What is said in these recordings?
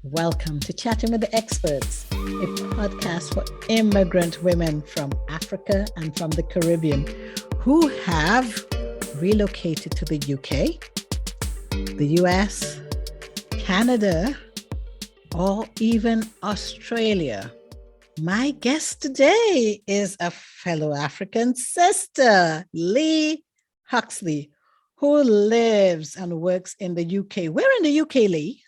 Welcome to Chatting with the Experts, a podcast for immigrant women from Africa and from the Caribbean who have relocated to the UK, the US, Canada, or even Australia. My guest today is a fellow African sister, Leigh Huxley, who lives and works in the UK. Where in the UK, Leigh?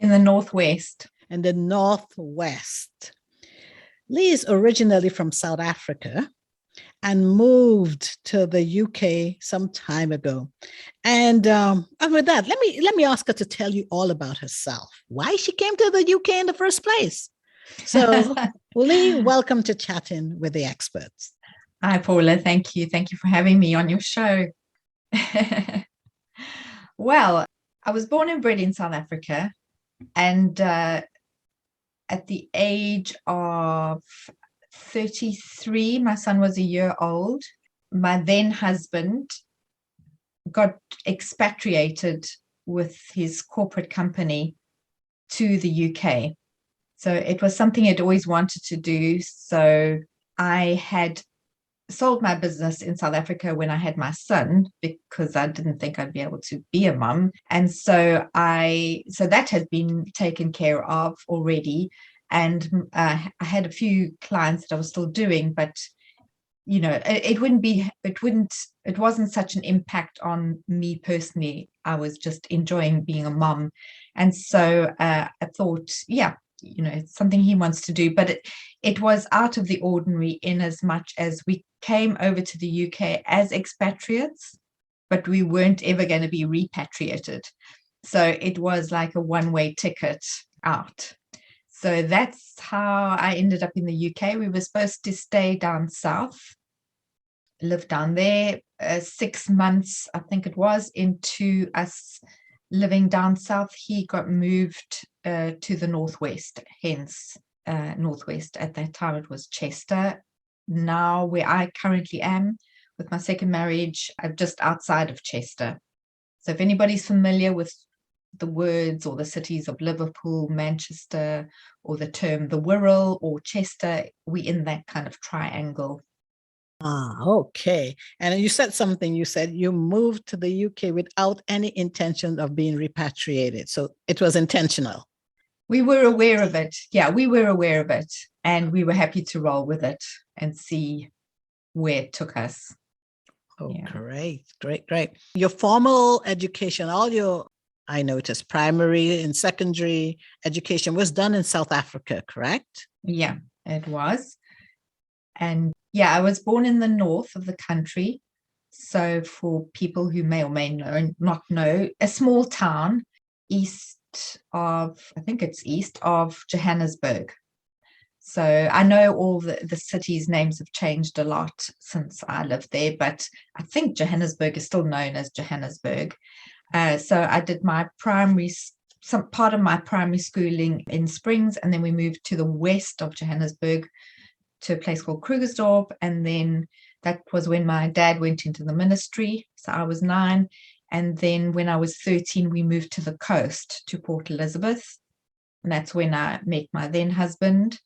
In the Northwest. In the Northwest. Leigh is originally from South Africa and moved to the UK some time ago. And with that, let me ask her to tell you all about herself, why she came to the UK in the first place. So, Leigh, welcome to Chatting with the Experts. Hi, Paula. Thank you. Thank you for having me on your show. Well, I was born and bred in South Africa. And at the age of 33, my son was a year old. My then husband got expatriated with his corporate company to the UK. So it was something I'd always wanted to do. So I had sold my business in South Africa when I had my son because I didn't think I'd be able to be a mum. And so that has been taken care of already. And I had a few clients that I was still doing, but you know, it wasn't such an impact on me personally. I was just enjoying being a mum. And so I thought, yeah, you know, it's something he wants to do, but it was out of the ordinary in as much as we came over to the UK as expatriates, but we weren't ever going to be repatriated. So it was like a one-way ticket out. So that's how I ended up in the UK. We were supposed to stay down south, live down there 6 months, I think it was, into us living down south. He got moved to the Northwest, hence Northwest. At that time, it was Chester. Now, where I currently am with my second marriage, I'm just outside of Chester. So if anybody's familiar with the words or the cities of Liverpool, Manchester, or the term the Wirral or Chester, we're in that kind of triangle. Okay. And you said something, you said you moved to the UK without any intention of being repatriated. So it was intentional. We were aware of it. Yeah, we were aware of it. And we were happy to roll with it and see where it took us. Oh, yeah. Great. Your formal education, I noticed primary and secondary education was done in South Africa, correct? Yeah, it was. And yeah, I was born in the north of the country. So for people who may or may not know, a small town east of Johannesburg. So I know all the cities' names have changed a lot since I lived there, but I think Johannesburg is still known as Johannesburg. So I did some part of my primary schooling in Springs, and then we moved to the west of Johannesburg to a place called Krugersdorp. And then that was when my dad went into the ministry. So I was 9. And then when I was 13, we moved to the coast to Port Elizabeth. And that's when I met my then husband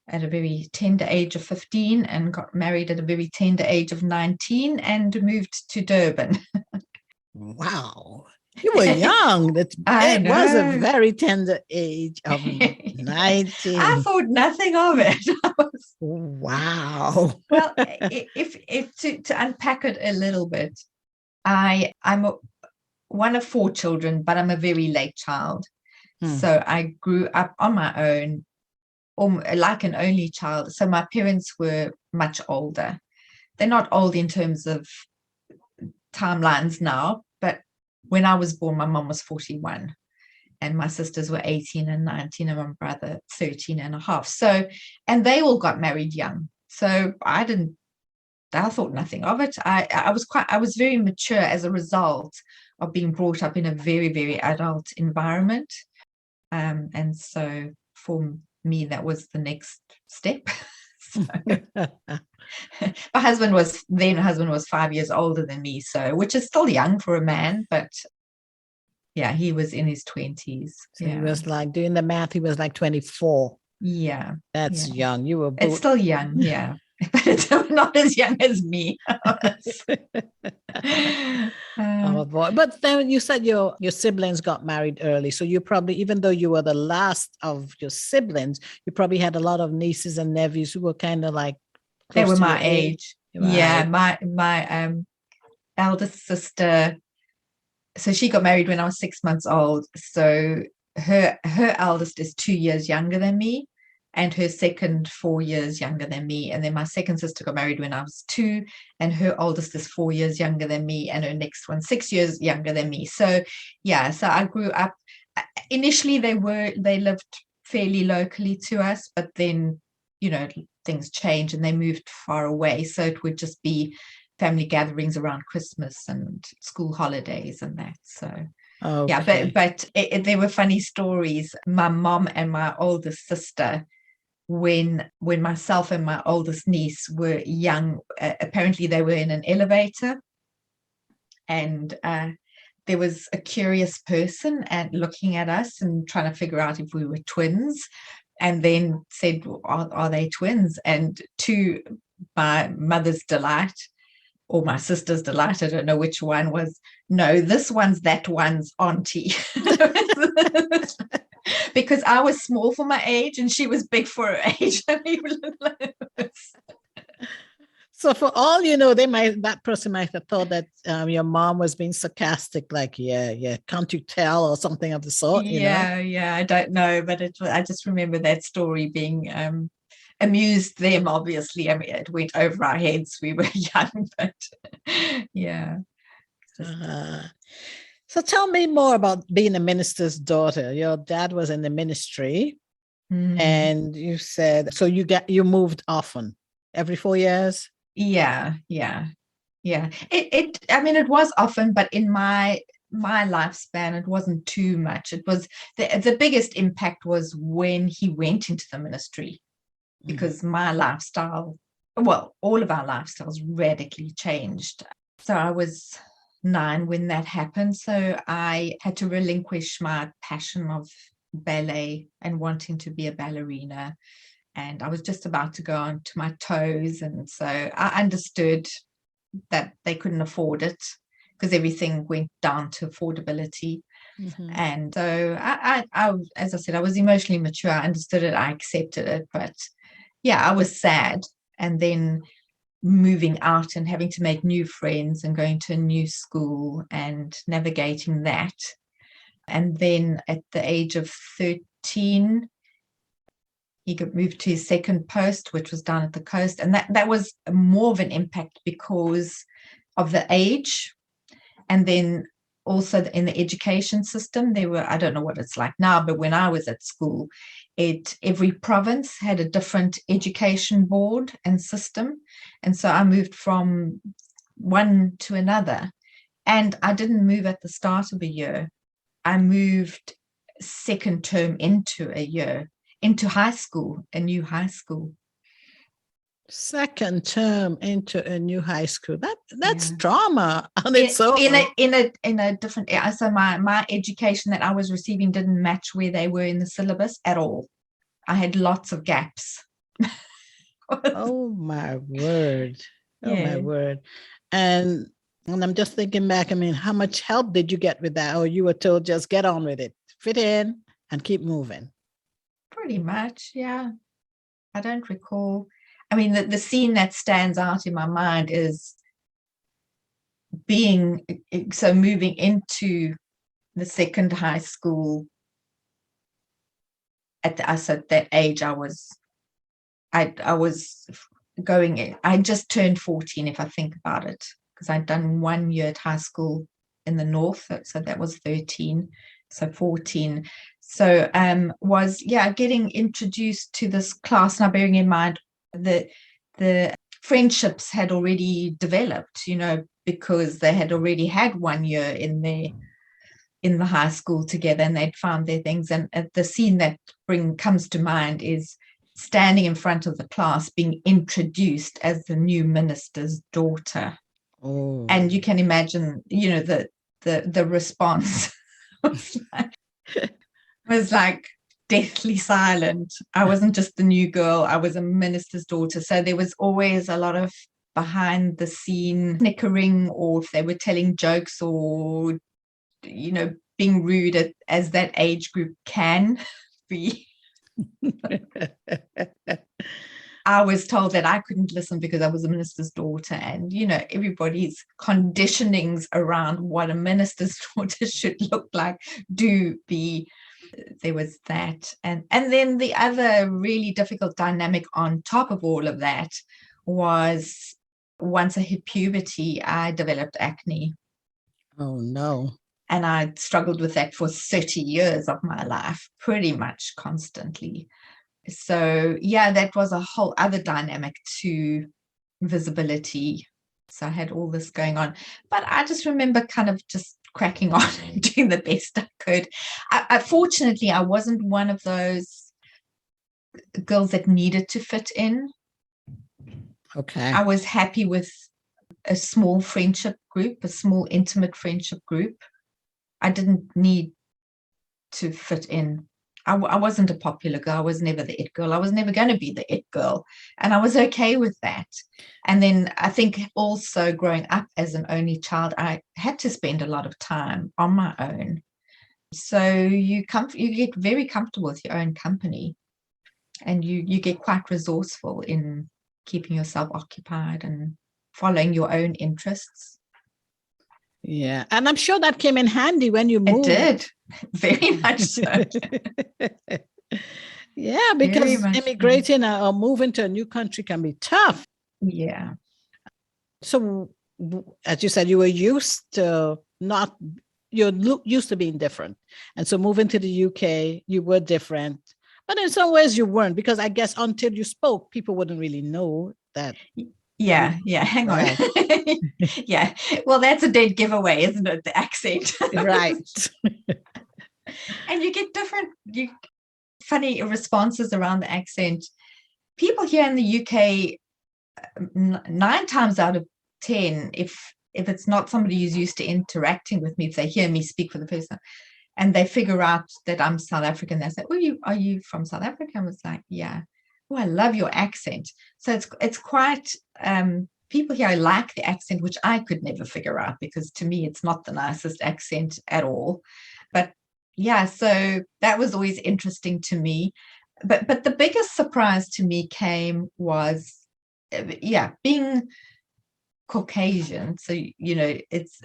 at a very tender age of 15 and got married at a very tender age of 19 and moved to Durban. Wow. You were young. It was a very tender age of 19. I thought nothing of it. Wow. Well, if to unpack it a little bit, I'm one of 4 children, but I'm a very late child. So I grew up on my own, like an only child. So my parents were much older. They're not old in terms of timelines now, but when I was born, my mom was 41 and my sisters were 18 and 19 and my brother 13 and a half. So, and they all got married young. So I thought nothing of it. I was very mature as a result of being brought up in a very, very adult environment. And so for me, that was the next step. My husband was 5 years older than me, so which is still young for a man, but Yeah, he was in his 20s. So he was like, doing the math, he was like 24. Yeah. That's young. You were It's still young, yeah. But it's not as young as me. Oh boy. But then you said your siblings got married early. So you probably, even though you were the last of your siblings, you probably had a lot of nieces and nephews who were kind of like they close were to my your age. Right. Yeah, my eldest sister, so she got married when I was 6 months old. So her eldest is 2 years younger than me, and her second 4 years younger than me. And then my second sister got married when I was 2, and her oldest is 4 years younger than me, and her next one 6 years younger than me. So yeah, so I grew up. Initially, they lived fairly locally to us, but then things changed and they moved far away. So it would just be family gatherings around Christmas and school holidays and that. So yeah, but there were funny stories. My mom and my oldest sister, when myself and my oldest niece were young, apparently they were in an elevator, and there was a curious person looking at us and trying to figure out if we were twins, and then said, are they twins? And to my mother's delight, or my sister's delight, I don't know which one, was, no, this one's that one's auntie. Because I was small for my age and she was big for her age. So for all that person might have thought that your mom was being sarcastic, like, yeah, can't you tell, or something of the sort. Yeah, I don't know, but I just remember that story being amused them. Obviously, I mean, it went over our heads. We were young, but yeah. So tell me more about being a minister's daughter. Your dad was in the ministry, and you said, so you moved often, every 4 years? Yeah. It was often, but in my lifespan, it wasn't too much. It was the biggest impact was when he went into the ministry, because my lifestyle, well, all of our lifestyles radically changed. So I was 9 when that happened. So I had to relinquish my passion of ballet and wanting to be a ballerina. And I was just about to go on to my toes. And so I understood that they couldn't afford it, because everything went down to affordability. And so I, as I said, I was emotionally mature. I understood it. I accepted it. But yeah, I was sad. And then moving out and having to make new friends and going to a new school and navigating that. And then at the age of 13, he got moved to his second post, which was down at the coast. And that was more of an impact because of the age. And then also in the education system, there were, I don't know what it's like now, but when I was at school, every province had a different education board and system. And so I moved from one to another. And I didn't move at the start of a year. I moved second term into a year, into high school, a new high school. Second term into a new high school. That's drama on its own. In a different area. So my education that I was receiving didn't match where they were in the syllabus at all. I had lots of gaps. Oh my word. My word. And I'm just thinking back, I mean, how much help did you get with that? Or you were told just get on with it, fit in and keep moving? Pretty much, yeah. I don't recall. I mean, the scene that stands out in my mind is moving into the second high school at that age. I was going in. I just turned 14, if I think about it, because I'd done 1 year at high school in the north, so that was 13, so 14. So was getting introduced to this class. Now, bearing in mind the friendships had already developed, because they had already had 1 year in the high school together, and they'd found their things. And the scene that comes to mind is standing in front of the class, being introduced as the new minister's daughter. And you can imagine, the response was like deathly silent. I wasn't just the new girl, I was a minister's daughter. So there was always a lot of behind the scene snickering, or if they were telling jokes or, being rude as that age group can be. I was told that I couldn't listen because I was a minister's daughter, and everybody's conditionings around what a minister's daughter should look like there was that. And then the other really difficult dynamic on top of all of that was, once I hit puberty, I developed acne. Oh no. And I struggled with that for 30 years of my life, pretty much constantly. So yeah, that was a whole other dynamic to visibility. So I had all this going on, but I just remember kind of just cracking on and doing the best I could. Fortunately, I wasn't one of those girls that needed to fit in. Okay. I was happy with a small friendship group, a small intimate friendship group. I didn't need to fit in. I wasn't a popular girl. I was never the it girl. I was never going to be the it girl. And I was okay with that. And then I think also growing up as an only child, I had to spend a lot of time on my own. So you get very comfortable with your own company, and you get quite resourceful in keeping yourself occupied and following your own interests. Yeah. And I'm sure that came in handy when you moved. It did. Very much so. Yeah, because immigrating or moving to a new country can be tough. Yeah. So, as you said, you were used to used to being different. And so moving to the UK, you were different. But in some ways you weren't, because I guess until you spoke, people wouldn't really know that. Yeah, hang on. Yeah. Well, that's a dead giveaway, isn't it? The accent. Right. And you get funny responses around the accent. People here in the UK, 9 times out of 10, if it's not somebody who's used to interacting with me, if they hear me speak for the first time and they figure out that I'm South African, they say, "Oh, are you from South Africa?" I was like, "Yeah." "Oh, I love your accent." So it's quite, people here like the accent, which I could never figure out, because to me it's not the nicest accent at all. But yeah, so that was always interesting to me. But the biggest surprise to me was, being Caucasian. So, it's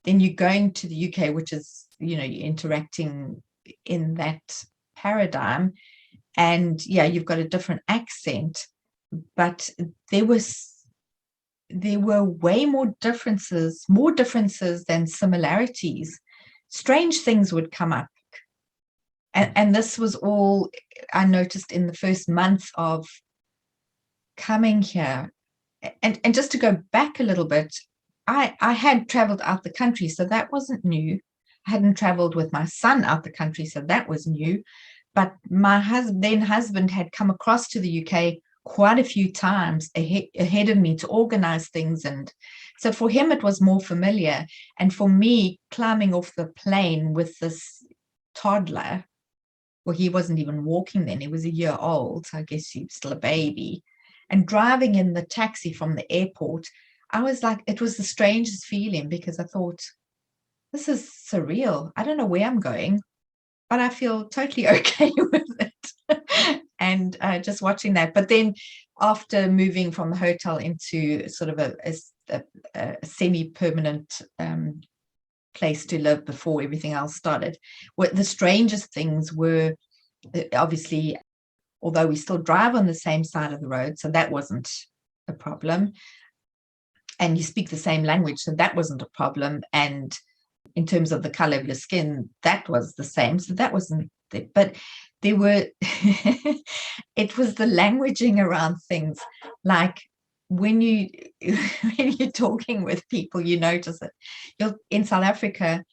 then you're going to the UK, which is, you're interacting in that paradigm. And yeah, you've got a different accent, but there were way more differences than similarities. Strange things would come up. And this was all I noticed in the first month of coming here. And just to go back a little bit, I had traveled out the country, so that wasn't new. I hadn't traveled with my son out the country, so that was new. But my husband had come across to the UK quite a few times ahead of me to organize things. And so for him, it was more familiar. And for me, climbing off the plane with this toddler, well, he wasn't even walking then, he was a year old, so I guess he was still a baby, and driving in the taxi from the airport, I was like, it was the strangest feeling, because I thought, this is surreal. I don't know where I'm going, but I feel totally okay with it. And just watching that. But then after moving from the hotel into sort of a semi-permanent place to live before everything else started, what the strangest things were, obviously, although we still drive on the same side of the road, so that wasn't a problem. And you speak the same language, so that wasn't a problem. And in terms of the color of your skin, that was the same, so that wasn't it. But there were it was the languaging around things, like when you're talking with people, you notice it. In South Africa,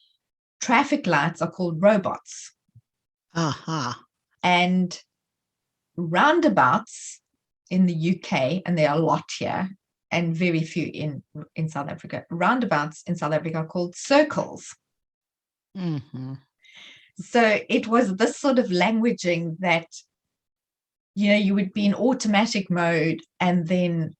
traffic lights are called robots. And roundabouts in the UK, and there are a lot here and very few in South Africa, roundabouts in South Africa are called circles. Mm-hmm. So it was this sort of languaging that, you would be in automatic mode, and then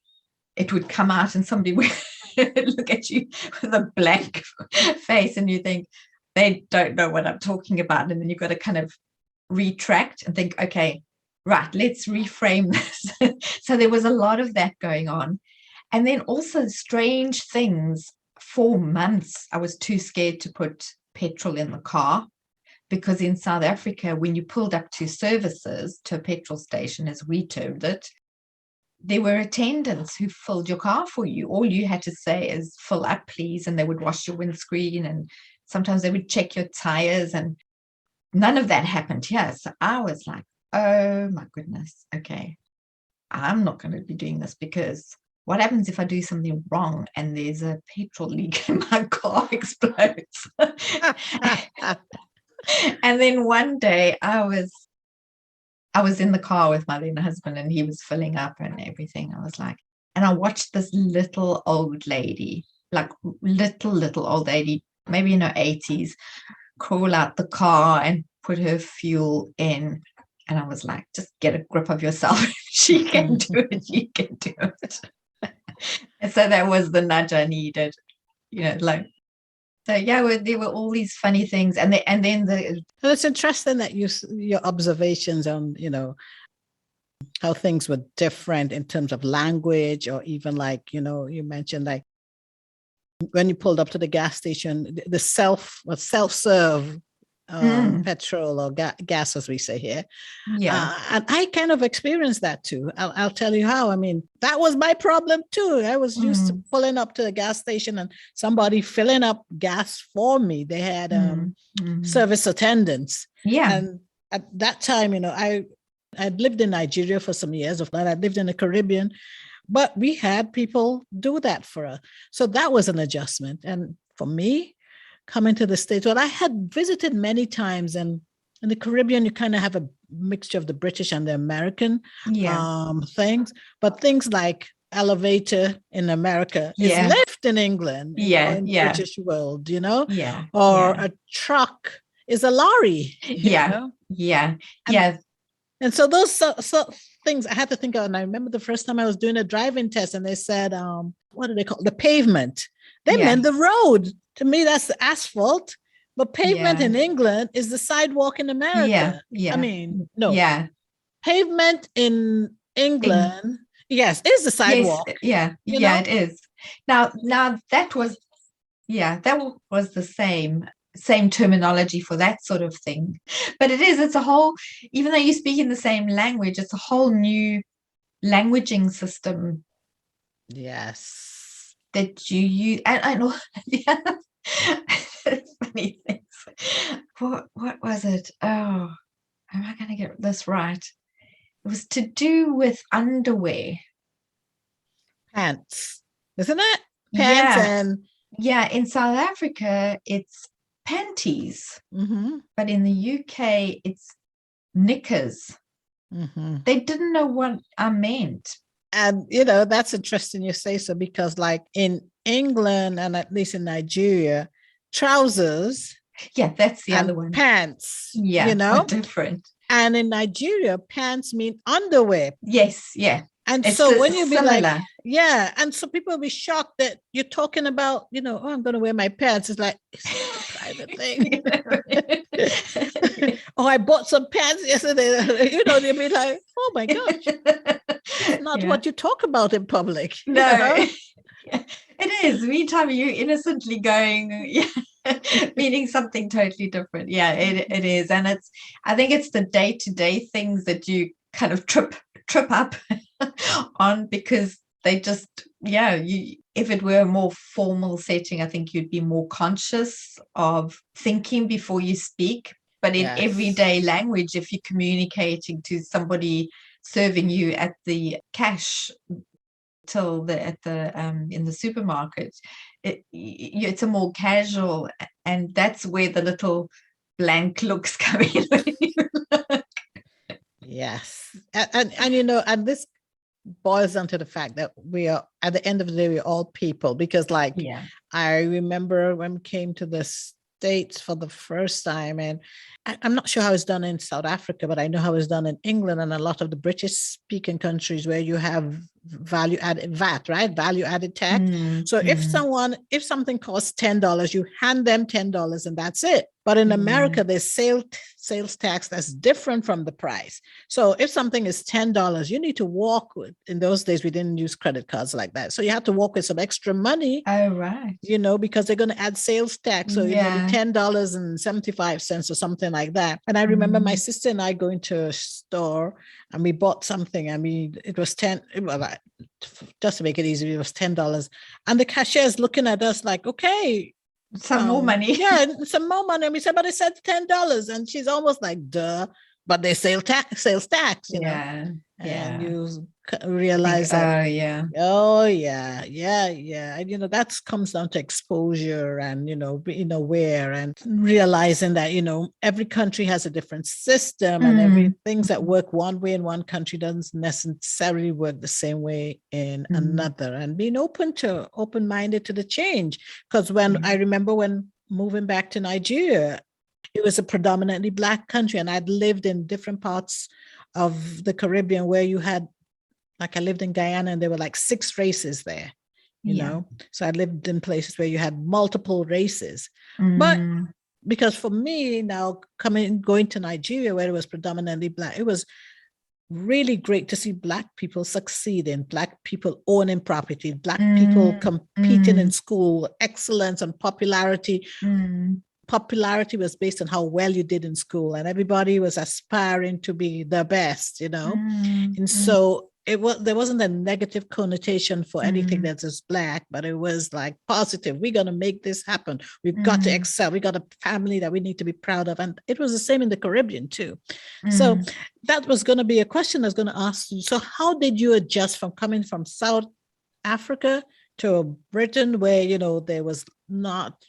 it would come out and somebody would look at you with a blank face, and you think they don't know what I'm talking about. And then you've got to kind of retract and think, okay, right, let's reframe this. So there was a lot of that going on. And then also strange things. For months, I was too scared to put petrol in the car, because in South Africa, when you pulled up to services, to a petrol station, as we termed it, there were attendants who filled your car for you. All you had to say is, fill up, please, and they would wash your windscreen, and sometimes they would check your tires, and none of that happened here. So I was like, oh my goodness, okay, I'm not going to be doing this, because what happens if I do something wrong and there's a petrol leak and my car explodes? And then one day I was in the car with my then husband, and he was filling up and everything. I was like, and I watched this little old lady, like little old lady, maybe in her 80s, crawl out the car and put her fuel in. And I was like, just get a grip of yourself. She can do it. You can do it. And so that was the nudge I needed, like. So yeah, there were all these funny things, and then Well, it's interesting that your observations on how things were different in terms of language, or even like you mentioned like when you pulled up to the gas station, the self-serve petrol or gas, as we say here. Yeah. And I kind of experienced that too. I'll tell you how. I mean, that was my problem too. I was used to pulling up to a gas station and somebody filling up gas for me. They had service attendants. Yeah. And at that time, I'd lived in Nigeria for some years. Of that, I lived in the Caribbean, but we had people do that for us. So that was an adjustment. And for me, coming to the States, well, I had visited many times, and in the Caribbean, you kind of have a mixture of the British and the American things, but things like elevator in America is lift in England, in the British world, or a truck is a lorry, And so those things I had to think of. And I remember the first time I was doing a driving test, and they said, what do they call it? The pavement? They meant the road. To me, that's the asphalt. But pavement in England is the sidewalk in America. I mean, no. Pavement in England, yes, is the sidewalk. Yes, it is. Now that was the same terminology for that sort of thing. But it's a whole, even though you speak in the same language, it's a whole new languaging system. Yes. That you use. And I know the other funny things. What was it? Oh, am I going to get this right? It was to do with underwear. Pants, isn't it? Pants and... Yeah, in South Africa, it's panties. But in the UK, it's knickers. They didn't know what I meant. And, that's interesting you say so, because like in England, and at least in Nigeria, trousers. Yeah, that's the other one. Pants. Are different. And in Nigeria, pants mean underwear. Yes, yeah. And so when you be like, and so people will be shocked that you're talking about, I'm going to wear my pants. It's like, it's not a private thing. I bought some pants yesterday. They'll be like, oh my gosh, it's not what you talk about in public. No, it is. Meantime, you're innocently going, meaning something totally different. Yeah, it is. And I think it's the day-to-day things that you kind of trip up on, because they just, if it were a more formal setting, I think you'd be more conscious of thinking before you speak. But in everyday language, if you're communicating to somebody serving you at the cash till in the supermarket, it's a more casual, and that's where the little blank looks come in. Yes. And this boils down to the fact that we are, at the end of the day, we're all people, because I remember when we came to this States for the first time. And I'm not sure how it's done in South Africa, but I know how it's done in England and a lot of the British speaking countries where you have value added VAT, right? Value added tax. So if something costs $10, you hand them $10 and that's it. But in America, there's sales tax that's different from the price. So if something is $10, you need to walk with, in those days, we didn't use credit cards like that. So you have to walk with some extra money. Oh, right. Because they're going to add sales tax. So it may be $10.75 or something like that. And I remember my sister and I going to a store and we bought something. I mean, it was just to make it easy, it was $10. And the cashier is looking at us like, okay, some more money. Yeah, some more money. And we said, but it said $10. And she's almost like, duh. But they sales tax, you know. And you realize that. Oh, yeah. And, that comes down to exposure and, being aware and realizing that, every country has a different system and every things that work one way in one country doesn't necessarily work the same way in another, and being open-minded to the change. Because I remember when moving back to Nigeria, it was a predominantly Black country, and I'd lived in different parts of the Caribbean where you had, like I lived in Guyana and there were like 6 races there, you know? So I lived in places where you had multiple races. But because for me now going to Nigeria where it was predominantly Black, it was really great to see Black people succeeding, Black people owning property, Black people competing in school, excellence and popularity. Popularity was based on how well you did in school, and everybody was aspiring to be the best, and so there wasn't a negative connotation for anything that is Black, but it was like positive. We're going to make this happen. We've got to excel. We got a family that we need to be proud of. And it was the same in the Caribbean too. So that was going to be a question I was going to ask you. So how did you adjust from coming from South Africa to Britain where, there was not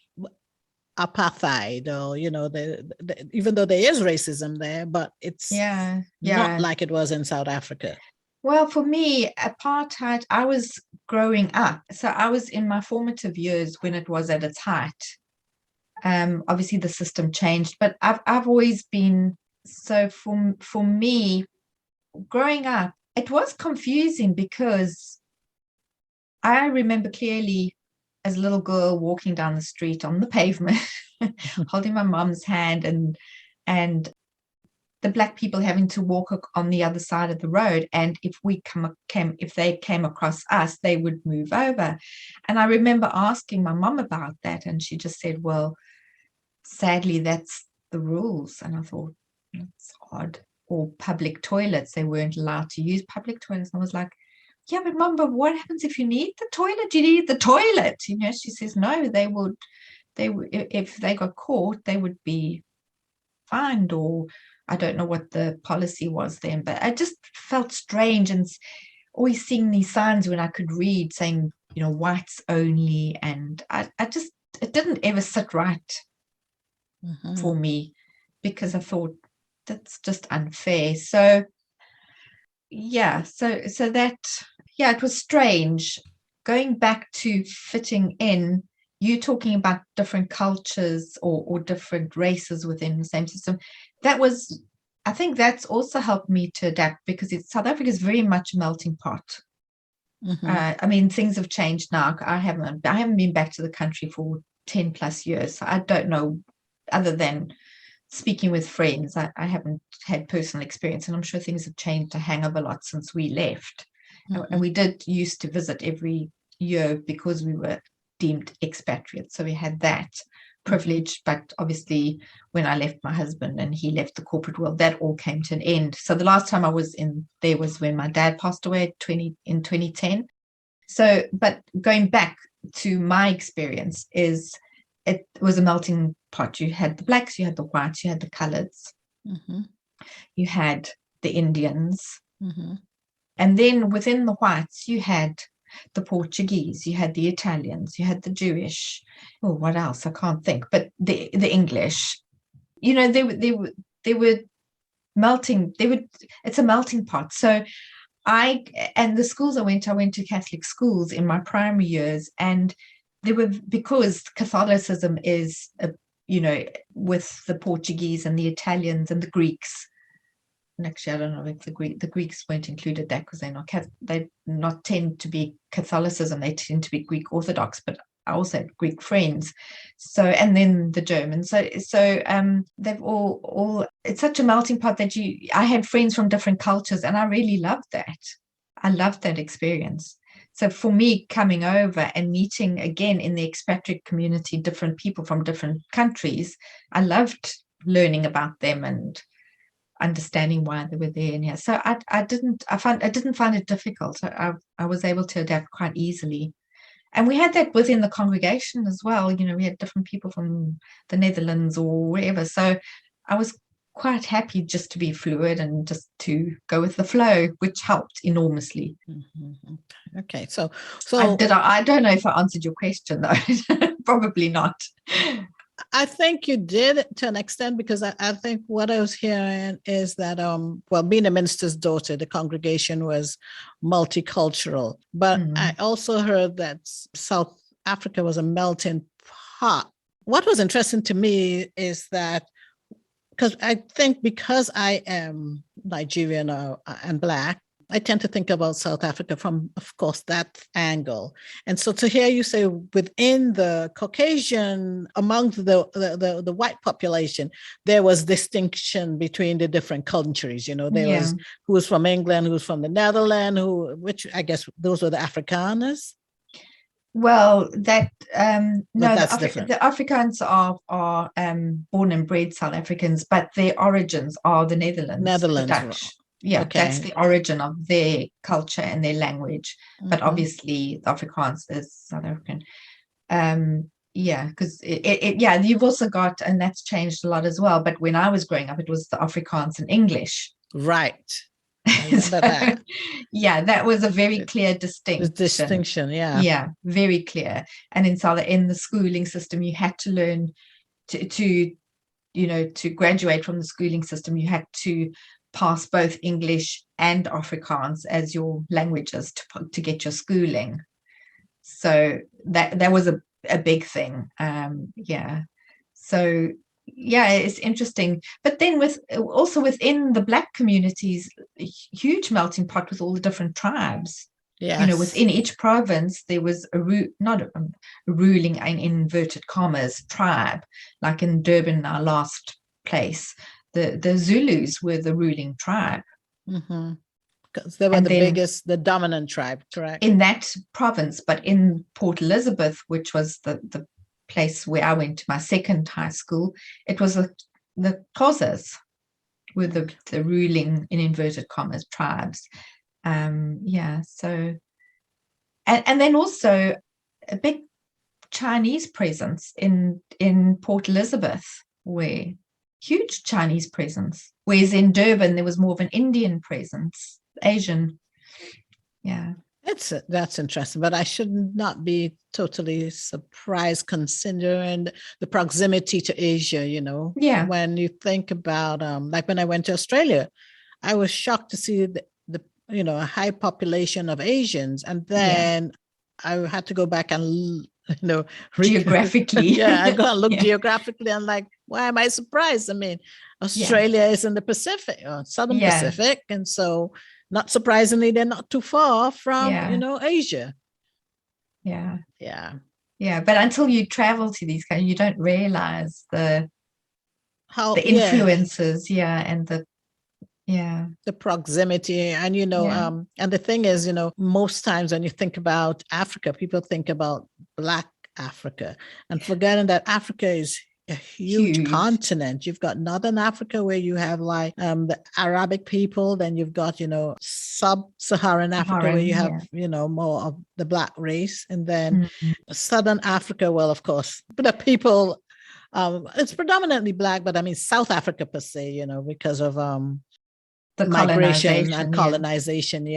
apartheid, or even though there is racism there, but it's not like it was in South Africa? Well, for me, apartheid, I was growing up, so I was in my formative years when it was at its height. Obviously the system changed, but I've always been, so for me growing up, it was confusing because I remember clearly as a little girl walking down the street on the pavement, holding my mom's hand, and the Black people having to walk on the other side of the road. And if they came across us, they would move over. And I remember asking my mom about that, and she just said, well, sadly, that's the rules. And I thought, that's odd. Or public toilets, they weren't allowed to use public toilets. And I was like, yeah, but Mom, but what happens if you need the toilet? You need the toilet. She says, no, they would, if they got caught, they would be fined, or I don't know what the policy was then. But I just felt strange, and always seeing these signs when I could read saying, whites only. And it didn't ever sit right for me, because I thought that's just unfair. So, so that, it was strange. Going back to fitting in, you talking about different cultures or different races within the same system, I think that's also helped me to adapt, because South Africa is very much a melting pot. I mean, things have changed now. I haven't been back to the country for 10 plus years. So I don't know, other than speaking with friends, I haven't had personal experience, and I'm sure things have changed a hang of a lot since we left. And we did used to visit every year because we were deemed expatriates, so we had that privilege. But obviously when I left my husband and he left the corporate world, that all came to an end. So the last time I was in there was when my dad passed away in 2010. So, but going back to my experience, it was a melting pot. You had the Blacks, you had the whites, you had the coloreds, you had the Indians, and then within the whites you had the Portuguese, you had the Italians, you had the Jewish. Oh, what else? I can't think. But the English. They were melting. It's a melting pot. So and the schools I went to Catholic schools in my primary years, and because Catholicism is with the Portuguese and the Italians and the Greeks. And actually, I don't know if the Greeks weren't included that because they not tend to be Catholicism. They tend to be Greek Orthodox, but I also had Greek friends. So, and then the Germans. So they've all. It's such a melting pot that I had friends from different cultures, and I really loved that. I loved that experience. So for me, coming over and meeting again in the expatriate community, different people from different countries, I loved learning about them and understanding why they were there. And yeah, so I didn't find it difficult. I was able to adapt quite easily. And we had that within the congregation as well. We had different people from the Netherlands or wherever. So I was quite happy just to be fluid and just to go with the flow, which helped enormously. Mm-hmm. Okay, so I don't know if I answered your question though. Probably not. I think you did to an extent, because I think what I was hearing is that, being a minister's daughter, the congregation was multicultural, but I also heard that South Africa was a melting pot. What was interesting to me is that, because I am Nigerian and Black, I tend to think about South Africa from, of course, that angle. And so to hear you say within the Caucasian, among the white population, there was distinction between the different countries. There was who was from England, who was from the Netherlands, which I guess those were the Afrikaners. Well, that no, different. The Afrikaans are born and bred South Africans, but their origins are the Netherlands, the Dutch. Yeah, okay. That's the origin of their culture and their language. But obviously, the Afrikaans is South African. Because you've also got, and that's changed a lot as well. But when I was growing up, it was the Afrikaans and English. Right. I remember that. Yeah, that was a very clear distinction. Yeah. Yeah, very clear. And in the schooling system, you had to learn to graduate from the schooling system. You had to pass both English and Afrikaans as your languages to get your schooling. So that was a big thing. So it's interesting. But then within the Black communities, a huge melting pot with all the different tribes. Yes. Within each province, there was not a ruling, in inverted commas, tribe. Like in Durban, our last place, the Zulus were the ruling tribe. Because they were the dominant tribe, correct? In that province, but in Port Elizabeth, which was the place where I went to my second high school, it was the Xhosas were the ruling, in inverted commas, tribes. So and then also a big Chinese presence in Port Elizabeth, where huge Chinese presence, whereas in Durban there was more of an Indian presence, Asian. Yeah. That's interesting, but I should not be totally surprised considering the proximity to Asia, Yeah. When you think about, like when I went to Australia, I was shocked to see the a high population of Asians. And then I had to go back and, geographically. I go and look geographically and like, why am I surprised? I mean, Australia is in the Pacific, Southern Pacific. And so not surprisingly, they're not too far from, Asia. Yeah. Yeah. Yeah. But until you travel to these countries, you don't realize the influences. And the proximity. And, and the thing is, most times when you think about Africa, people think about Black Africa and forgetting that Africa is a huge continent. You've got Northern Africa where you have like the Arabic people, then you've got, sub-Saharan Africa where you have, more of the Black race. And then Southern Africa, well, of course, but the people, it's predominantly Black, but I mean, South Africa per se, because of the migration and colonization,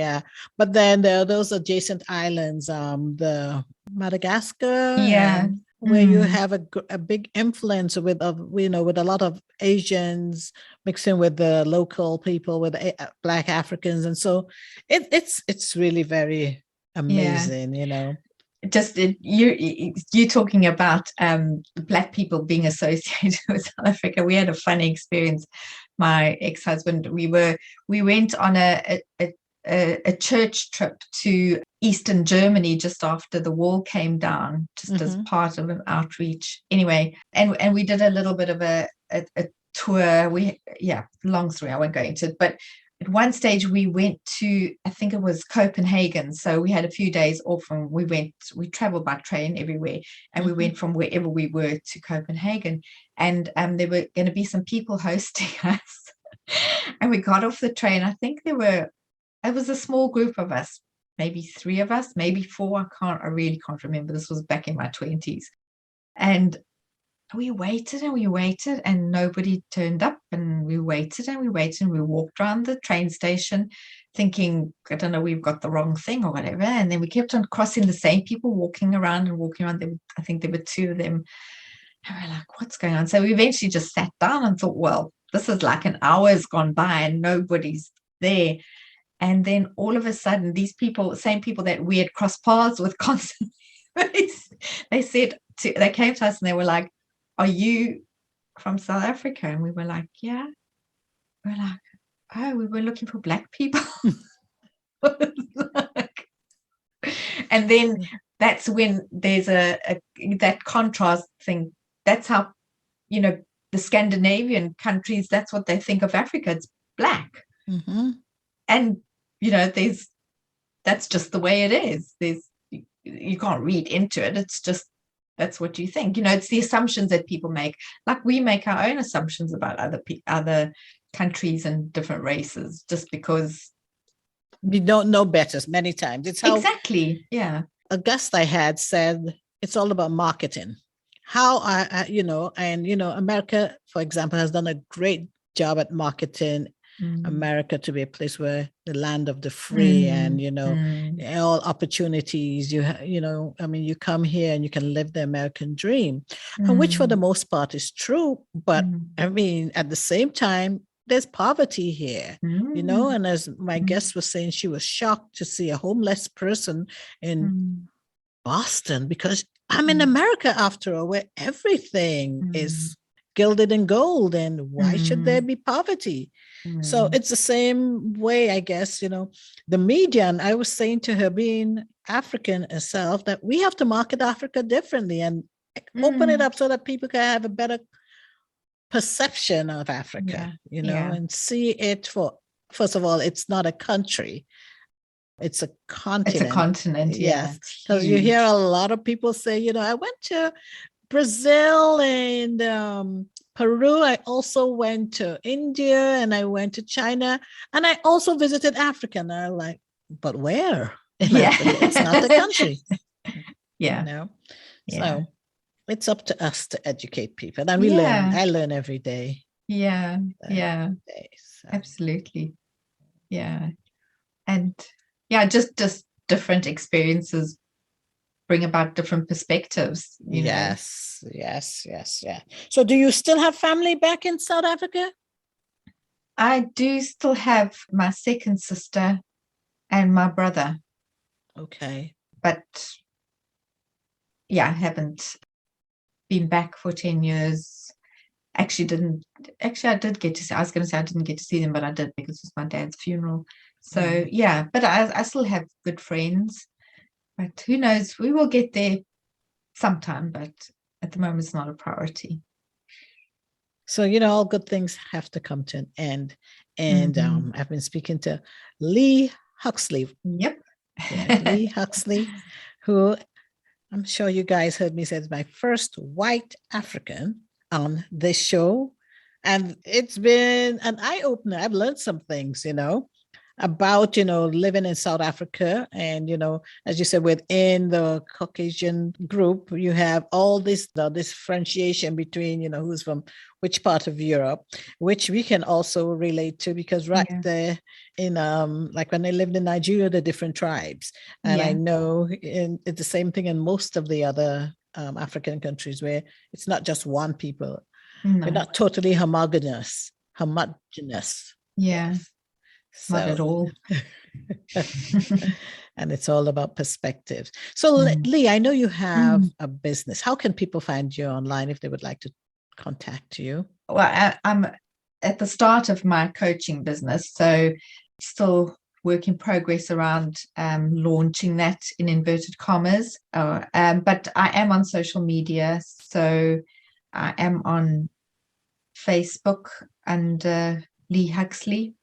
But then there are those adjacent islands, the Madagascar, where you have a big influence with a lot of Asians mixing with the local people, with Black Africans, and so it's really very amazing, just you talking about Black people being associated with South Africa. We had a funny experience. My ex-husband, we went on a church trip to Eastern Germany just after the wall came down, just as part of an outreach. Anyway, and we did a little bit of a tour. Long story, I won't go into it, but at one stage we went to, I think it was Copenhagen. So we had a few days off and we traveled by train everywhere, and we went from wherever we were to Copenhagen, and there were going to be some people hosting us. And we got off the train. I think it was a small group of us, maybe 3 of us, maybe 4. I really can't remember. This was back in my 20s. And we waited and we waited and nobody turned up, and we waited and we waited, and we walked around the train station thinking, I don't know, we've got the wrong thing or whatever. And then we kept on crossing the same people, walking around. I think there were 2 of them. And we're like, what's going on? So we eventually just sat down and thought, well, this is like an hour's gone by and nobody's there. And then all of a sudden, these people, same people that we had crossed paths with constantly, they came to us and they were like, are you from South Africa? And we were like, yeah. We're like, oh, we were looking for Black people. And then that's when there's that contrast thing. That's how, the Scandinavian countries, that's what they think of Africa. It's Black. And, that's just the way it is. You can't read into it. It's just, that's what you think. It's the assumptions that people make. Like we make our own assumptions about other countries and different races just because we don't know better many times. It's how exactly, yeah. A guest I had said it's all about marketing. How America, for example, has done a great job at marketing America to be a place where the land of the free and all opportunities. You come here and you can live the American dream, and which for the most part is true. But I mean, at the same time, there's poverty here, and as my guest was saying, she was shocked to see a homeless person in Boston, because I'm in America after all, where everything is gilded in gold, and why should there be poverty? So it's the same way, I guess, the media. And I was saying to her, being African herself, that we have to market Africa differently and open it up so that people can have a better perception of Africa, and see it for, first of all, it's not a country. It's a continent. It's a continent, yes. Because you hear a lot of people say, I went to Brazil and Peru. I also went to India and I went to China, and I also visited Africa. And I'm like, but where? Africa? It's not the country. So it's up to us to educate people, and we learn. I learn every day. Absolutely. And just different experiences bring about different perspectives. Yes. So do you still have family back in South Africa? I do still have my second sister and my brother. Okay. But I haven't been back for 10 years. I did get to see, I was going to say I didn't get to see them, but I did, because it was my dad's funeral. So but I still have good friends. But who knows? We will get there sometime, but at the moment it's not a priority. So, all good things have to come to an end. And I've been speaking to Leigh Huxley. Yep. Leigh Huxley, who I'm sure you guys heard me say is my first white African on this show. And it's been an eye-opener. I've learned some things, about, living in South Africa. And, as you said, within the Caucasian group, you have all this differentiation between, who's from which part of Europe, which we can also relate to, because there in, like when I lived in Nigeria, the different tribes. And I know it's the same thing in most of the other African countries, where it's not just one people. No. We're not totally homogeneous. Yeah. So, not at all. And it's all about perspectives. So, Leigh, I know you have a business. How can people find you online if they would like to contact you? Well, I'm at the start of my coaching business, so still work in progress around launching that in inverted commas. But I am on social media, so I am on Facebook under Leigh Huxley.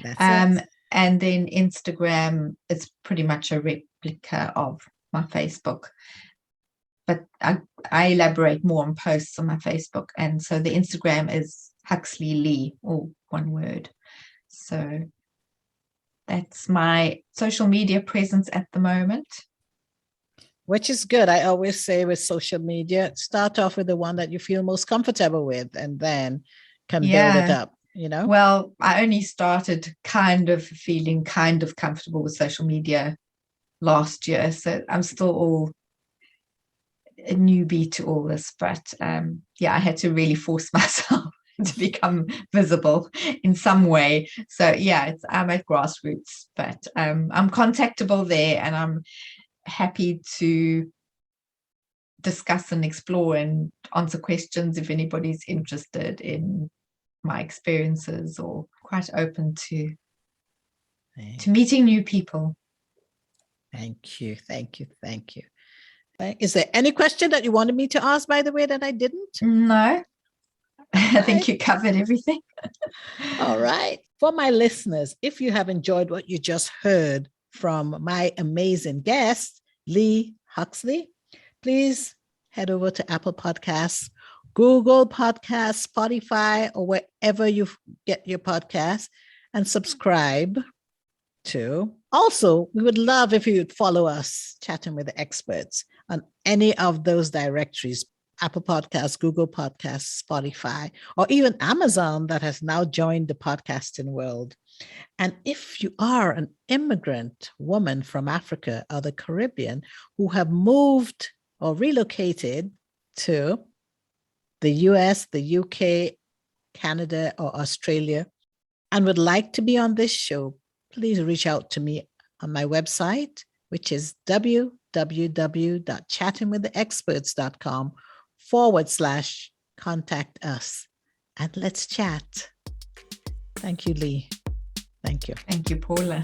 That's it. And then Instagram is pretty much a replica of my Facebook. But I elaborate more on posts on my Facebook. And so the Instagram is Huxley Leigh, all one word. So that's my social media presence at the moment. Which is good. I always say with social media, start off with the one that you feel most comfortable with and then can build it up, you know? Well, I only started kind of feeling kind of comfortable with social media last year. So I'm still all a newbie to all this. But I had to really force myself to become visible in some way. So I'm at grassroots, but I'm contactable there, and I'm happy to discuss and explore and answer questions if anybody's interested in my experiences, or quite open to meeting new people. Thank you. Is there any question that you wanted me to ask, by the way, that I didn't? No. I think you covered everything. All right. For my listeners, if you have enjoyed what you just heard from my amazing guest, Leigh Huxley, please head over to Apple Podcasts, Google Podcasts, Spotify, or wherever you get your podcasts, and subscribe to. Also, we would love if you would follow us, Chatting with the Experts, on any of those directories, Apple Podcasts, Google Podcasts, Spotify, or even Amazon, that has now joined the podcasting world. And if you are an immigrant woman from Africa or the Caribbean who have moved or relocated to the US, the UK, Canada, or Australia, and would like to be on this show, please reach out to me on my website, which is www.chattingwiththeexperts.com/contact us. And let's chat. Thank you, Leigh. Thank you. Thank you, Paula.